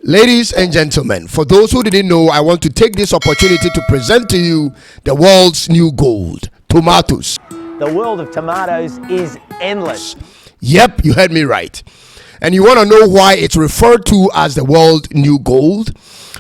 Ladies and gentlemen, for those who didn't know, I want to take this opportunity to present to you the world's new gold, tomatoes. The world of tomatoes is endless. Yep, you heard me right. And you want to know why it's referred to as the world new gold?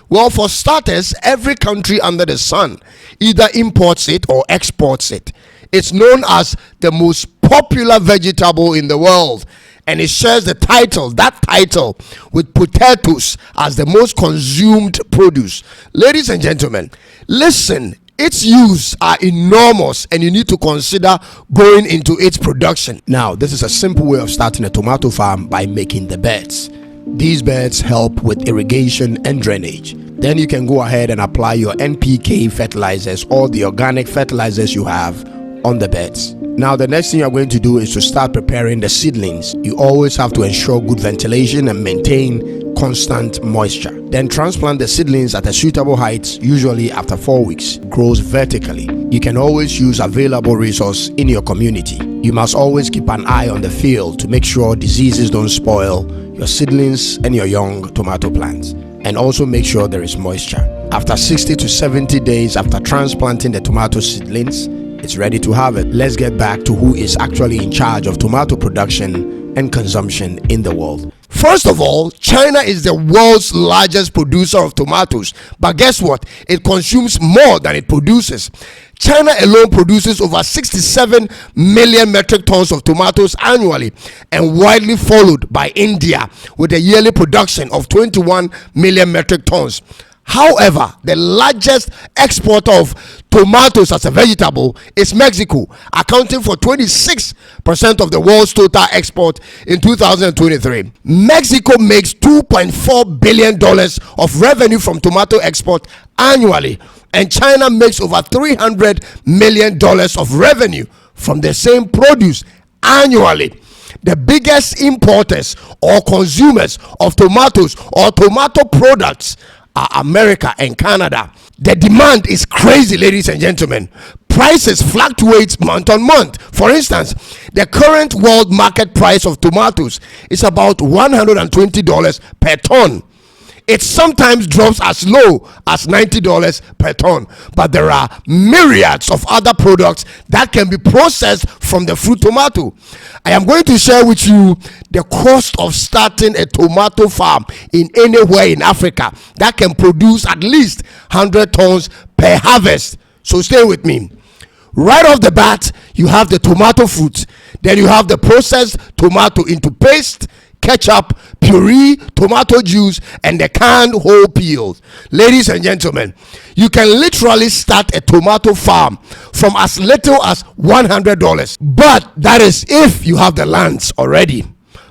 Well, for starters, every country under the sun either imports it or exports it. It's known as the most popular vegetable in the world, and it shares that title with potatoes as the most consumed produce. Ladies and gentlemen, listen, its use are enormous and you need to consider going into its production. Now, this is a simple way of starting a tomato farm by making the beds. These beds help with irrigation and drainage. Then you can go ahead and apply your NPK fertilizers or the organic fertilizers you have on the beds. Now, the next thing you're going to do is to start preparing the seedlings. You always have to ensure good ventilation and maintain constant moisture. Then transplant the seedlings at a suitable height, usually after 4 weeks. Grows vertically. You can always use available resources in your community. You must always keep an eye on the field to make sure diseases don't spoil your seedlings and your young tomato plants. And also make sure there is moisture. After 60 to 70 days after transplanting the tomato seedlings, it's ready to harvest. Let's get back to who is actually in charge of tomato production and consumption in the world. First of all, China is the world's largest producer of tomatoes. But guess what? It consumes more than it produces. China alone produces over 67 million metric tons of tomatoes annually, and widely followed by India with a yearly production of 21 million metric tons. However, the largest exporter of tomatoes as a vegetable is Mexico, accounting for 26% of the world's total export in 2023. Mexico makes $2.4 billion of revenue from tomato export annually, and China makes over $300 million of revenue from the same produce annually. The biggest importers or consumers of tomatoes or tomato products are America and Canada. The demand is crazy, ladies and gentlemen. Prices fluctuate month on month. For instance, the current world market price of tomatoes is about $120 per ton. It sometimes drops as low as $90 per ton, but there are myriads of other products that can be processed from the fruit tomato. I am going to share with you the cost of starting a tomato farm in anywhere in Africa that can produce at least 100 tons per harvest. So stay with me. Right off the bat, you have the tomato fruit. Then you have the processed tomato into paste, ketchup, puree, tomato juice, and the canned whole peels. Ladies and gentlemen, you can literally start a tomato farm from as little as $100, but that is if you have the lands already.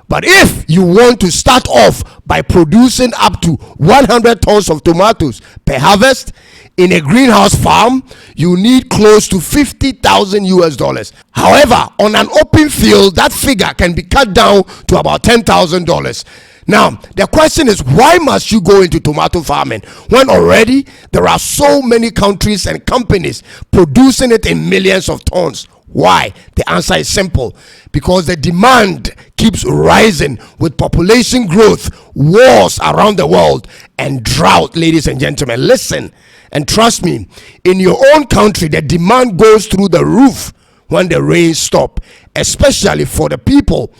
But if you want to start off by producing up to 100 tons of tomatoes per harvest in a greenhouse farm, you need close to $50,000. However, on an open field, that figure can be cut down to about $10,000. Now, the question is, why must you go into tomato farming when already there are so many countries and companies producing it in millions of tons? Why? The answer is simple. Because the demand keeps rising with population growth, wars around the world, and drought. Ladies and gentlemen, listen and trust me, in your own country, the demand goes through the roof when the rains stop, especially for the people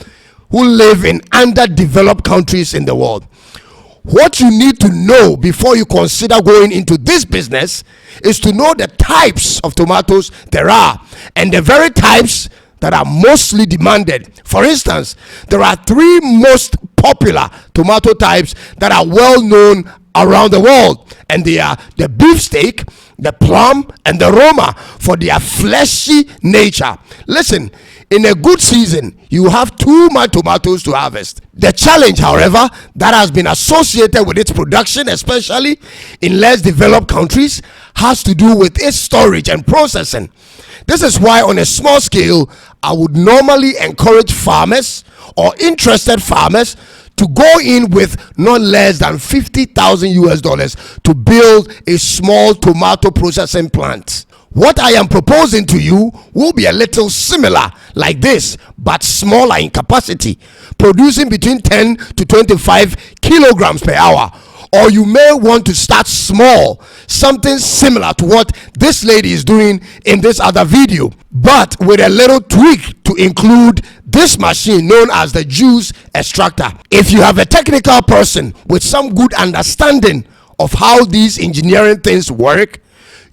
who live in underdeveloped countries in the world. What you need to know before you consider going into this business is to know the types of tomatoes there are and the very types that are mostly demanded. For instance, there are 3 most popular tomato types that are well known around the world, and they are the beefsteak, the plum, and the Roma for their fleshy nature. Listen, in a good season, you have too much tomatoes to harvest. The challenge, however, that has been associated with its production, especially in less developed countries, has to do with its storage and processing. This is why on a small scale, I would normally encourage farmers or interested farmers to go in with not less than $50,000 to build a small tomato processing plant. What I am proposing to you will be a little similar like this, but smaller in capacity, producing between 10 to 25 kilograms per hour, or you may want to start small, something similar to what this lady is doing in this other video, but with a little tweak to include this machine known as the juice extractor. If you have a technical person with some good understanding of how these engineering things work,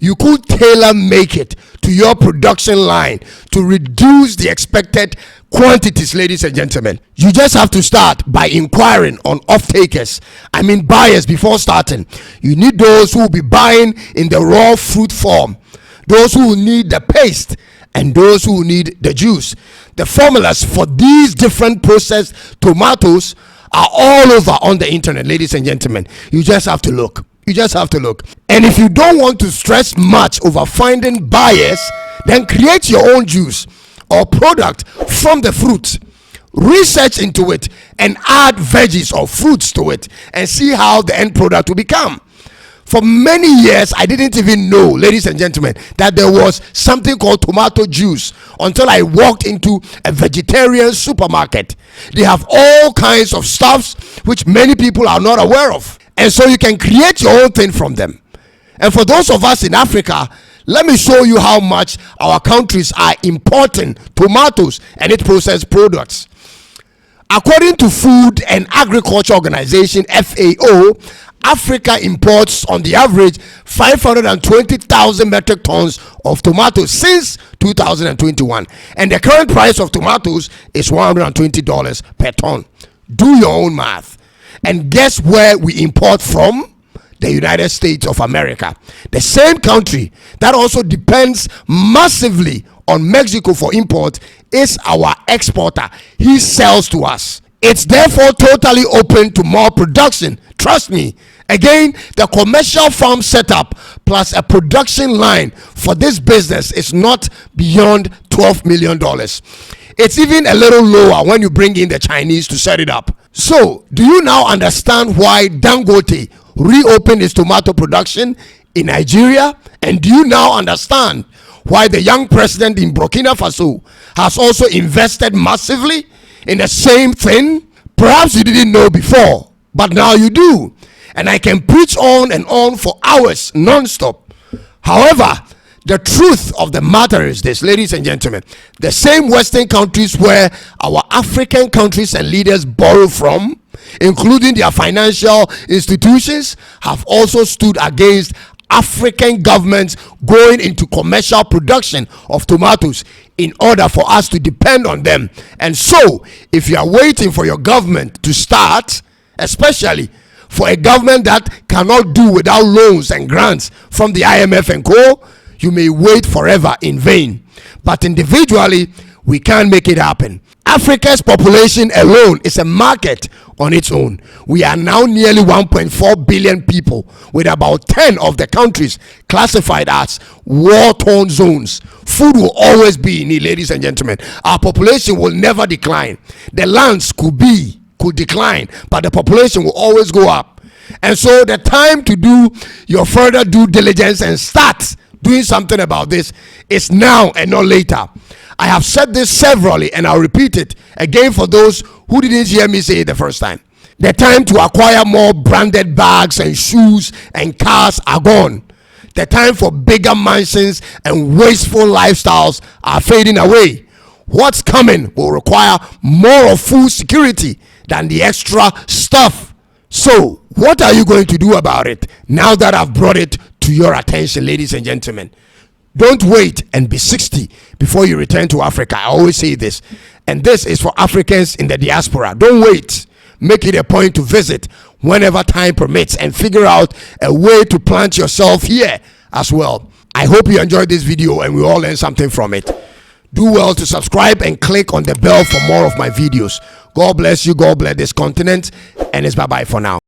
you could tailor make it to your production line to reduce the expected quantities. Ladies and gentlemen, you just have to start by inquiring on off-takers, buyers. Before starting, you need those who will be buying in the raw fruit form, those who will need the paste, and those who will need the juice. The formulas for these different processed tomatoes are all over on the internet. Ladies and gentlemen, you just have to look. And if you don't want to stress much over finding buyers, then create your own juice or product from the fruit. Research into it and add veggies or fruits to it and see how the end product will become. For many years, I didn't even know, ladies and gentlemen, that there was something called tomato juice until I walked into a vegetarian supermarket. They have all kinds of stuffs which many people are not aware of. And so you can create your own thing from them. And for those of us in Africa, let me show you how much our countries are importing tomatoes and its processed products. According to Food and Agriculture Organization, FAO, Africa imports on the average 520,000 metric tons of tomatoes since 2021, and the current price of tomatoes is $120 per ton. Do your own math, and guess where we import from? The United States of America, the same country that also depends massively on Mexico for import, is our exporter. He sells to us. It's therefore totally open to more production. Trust me. Again, the commercial farm setup plus a production line for this business is not beyond $12 million. It's even a little lower when you bring in the Chinese to set it up. So, do you now understand why Dangote reopened its tomato production in Nigeria? And do you now understand why the young president in Burkina Faso has also invested massively in the same thing? Perhaps you didn't know before, but now you do. And I can preach on and on for hours non-stop. However, the truth of the matter is this, ladies and gentlemen: the same Western countries where our African countries and leaders borrow from, including their financial institutions, have also stood against African governments going into commercial production of tomatoes in order for us to depend on them. And so, if you are waiting for your government to start, especially for a government that cannot do without loans and grants from the IMF and co., you may wait forever in vain. But individually, we can make it happen. Africa's population alone is a market on its own. We are now nearly 1.4 billion people, with about 10 of the countries classified as war-torn zones. Food will always be in need, ladies and gentlemen. Our population will never decline. The lands could decline, but the population will always go up. And so the time to do your further due diligence and start doing something about this is now and not later. I have said this severally, and I'll repeat it again for those who didn't hear me say it the first time. The time to acquire more branded bags and shoes and cars are gone. The time for bigger mansions and wasteful lifestyles are fading away. What's coming will require more of food security than the extra stuff. So, what are you going to do about it now that I've brought it to your attention, ladies and gentlemen? Don't wait and be 60 before you return to Africa. I always say this, and this is for Africans in the diaspora. Don't wait. Make it a point to visit whenever time permits and figure out a way to plant yourself here as well. I hope you enjoyed this video and we all learned something from it. Do well to subscribe and click on the bell for more of my videos. God bless you. God bless this continent, and it's bye-bye for now.